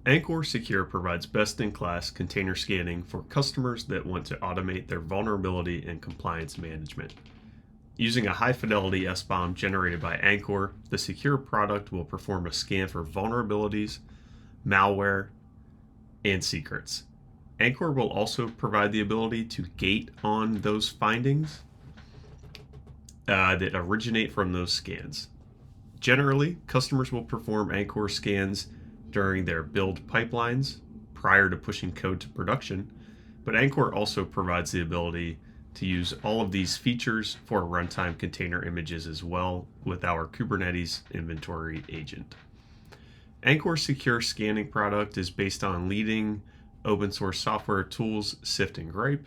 Anchore Secure provides best-in-class container scanning for customers that want to automate their vulnerability and compliance management. Using a high-fidelity SBOM generated by Anchore, the Secure product will perform a scan for vulnerabilities, malware, and secrets. Anchore will also provide the ability to gate on those findings that originate from those scans. Generally, customers will perform Anchore scans during their build pipelines prior to pushing code to production, but Anchore also provides the ability to use all of these features for runtime container images as well with our Kubernetes inventory agent. Anchore Secure scanning product is based on leading open source software tools Sift and Gripe,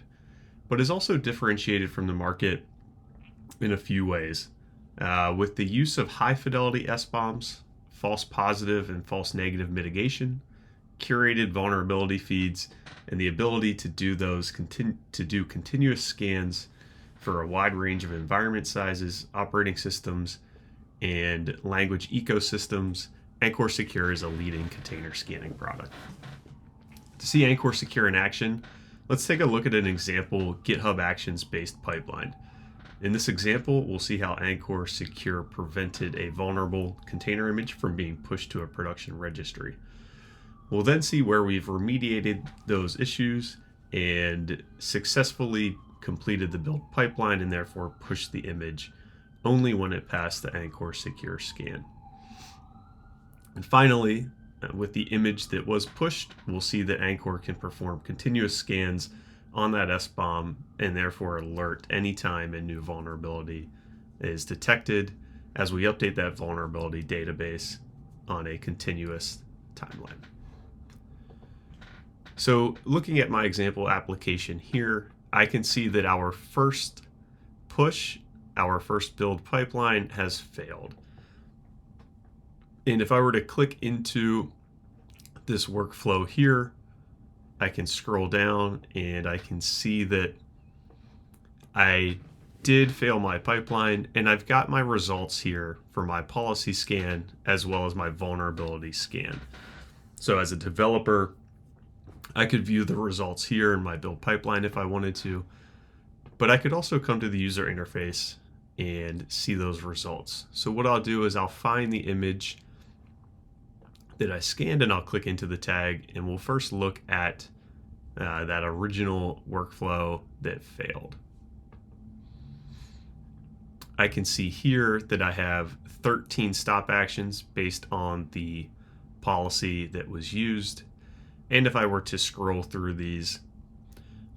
but is also differentiated from the market in a few ways. With the use of high fidelity SBOMs, false positive and false negative mitigation, curated vulnerability feeds, and the ability to do continuous scans for a wide range of environment sizes, operating systems, and language ecosystems, Anchore Secure is a leading container scanning product. To see Anchore Secure in action, let's take a look at an example GitHub Actions-based pipeline. In this example, we'll see how Anchore Secure prevented a vulnerable container image from being pushed to a production registry. We'll then see where we've remediated those issues and successfully completed the build pipeline and therefore pushed the image only when it passed the Anchore Secure scan. And finally, with the image that was pushed, we'll see that Anchore can perform continuous scans on that SBOM and therefore alert anytime a new vulnerability is detected as we update that vulnerability database on a continuous timeline. So looking at my example application here, I can see that our first push, our first build pipeline has failed. And if I were to click into this workflow here, I can scroll down and I can see that I did fail my pipeline, and I've got my results here for my policy scan as well as my vulnerability scan. So as a developer, I could view the results here in my build pipeline if I wanted to, but I could also come to the user interface and see those results. So what I'll do is I'll find the image that I scanned and I'll click into the tag, and we'll first look at that original workflow that failed. I can see here that I have 13 stop actions based on the policy that was used. And if I were to scroll through these,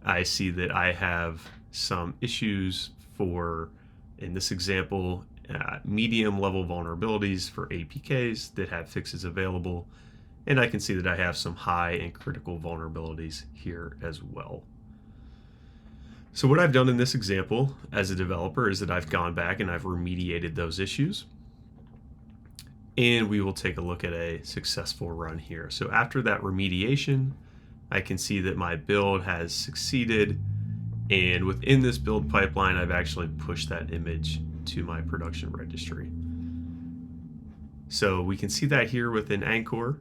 I see that I have some issues for, in this example, medium level vulnerabilities for APKs that have fixes available. And I can see that I have some high and critical vulnerabilities here as well. So what I've done in this example as a developer is that I've gone back and I've remediated those issues. And we will take a look at a successful run here. So after that remediation, I can see that my build has succeeded. And within this build pipeline, I've actually pushed that image to my production registry. So we can see that here within Anchore.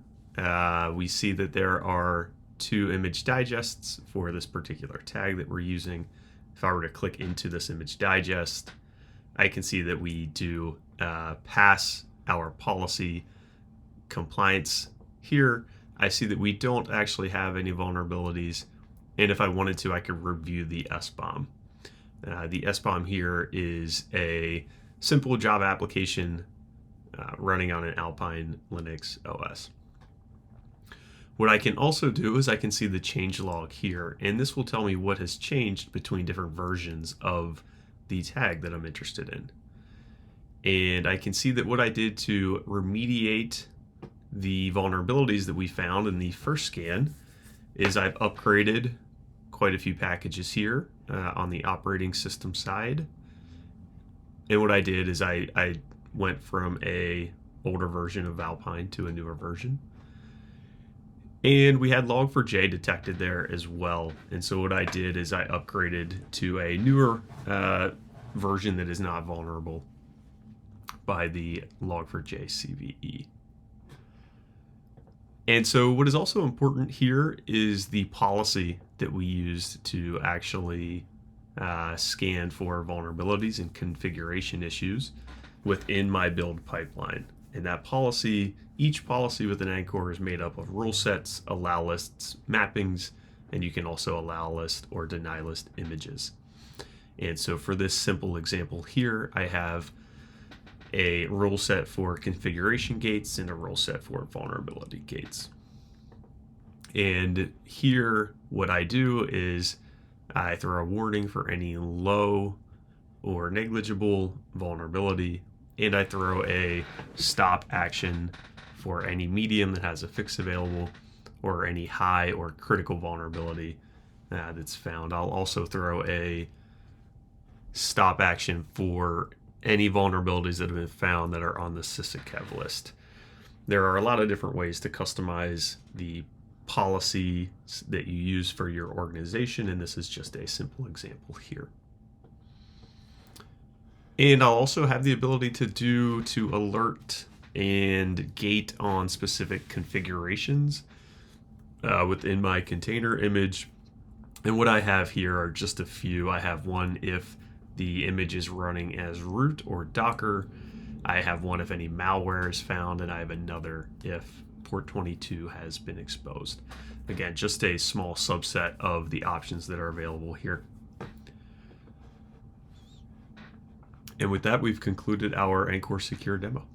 We see that there are 2 image digests for this particular tag that we're using. If I were to click into this image digest, I can see that we do pass our policy compliance here. I see that we don't actually have any vulnerabilities, and if I wanted to, I could review the SBOM. The SBOM here is a simple Java application running on an Alpine Linux OS. What I can also do is I can see the changelog here, and this will tell me what has changed between different versions of the tag that I'm interested in. And I can see that what I did to remediate the vulnerabilities that we found in the first scan is I've upgraded quite a few packages here on the operating system side. And what I did is I went from a older version of Alpine to a newer version. And we had log4j detected there as well. And so what I did is I upgraded to a newer version that is not vulnerable by the log4j CVE. And so what is also important here is the policy that we use to actually scan for vulnerabilities and configuration issues within my build pipeline. And that policy, each policy within Anchore is made up of rule sets, allow lists, mappings, and you can also allow list or deny list images. And so for this simple example here, I have a rule set for configuration gates and a rule set for vulnerability gates. And here, what I do is I throw a warning for any low or negligible vulnerability, and I throw a stop action for any medium that has a fix available or any high or critical vulnerability that's found. I'll also throw a stop action for any vulnerabilities that have been found that are on the SysAkev list. There are a lot of different ways to customize the policy that you use for your organization, and this is just a simple example here. And I'll also have the ability to alert and gate on specific configurations within my container image. And what I have here are just a few. I have one if the image is running as root or Docker. I have one if any malware is found, and I have another if port 22 has been exposed. Again, just a small subset of the options that are available here. And with that, we've concluded our Anchore Secure demo.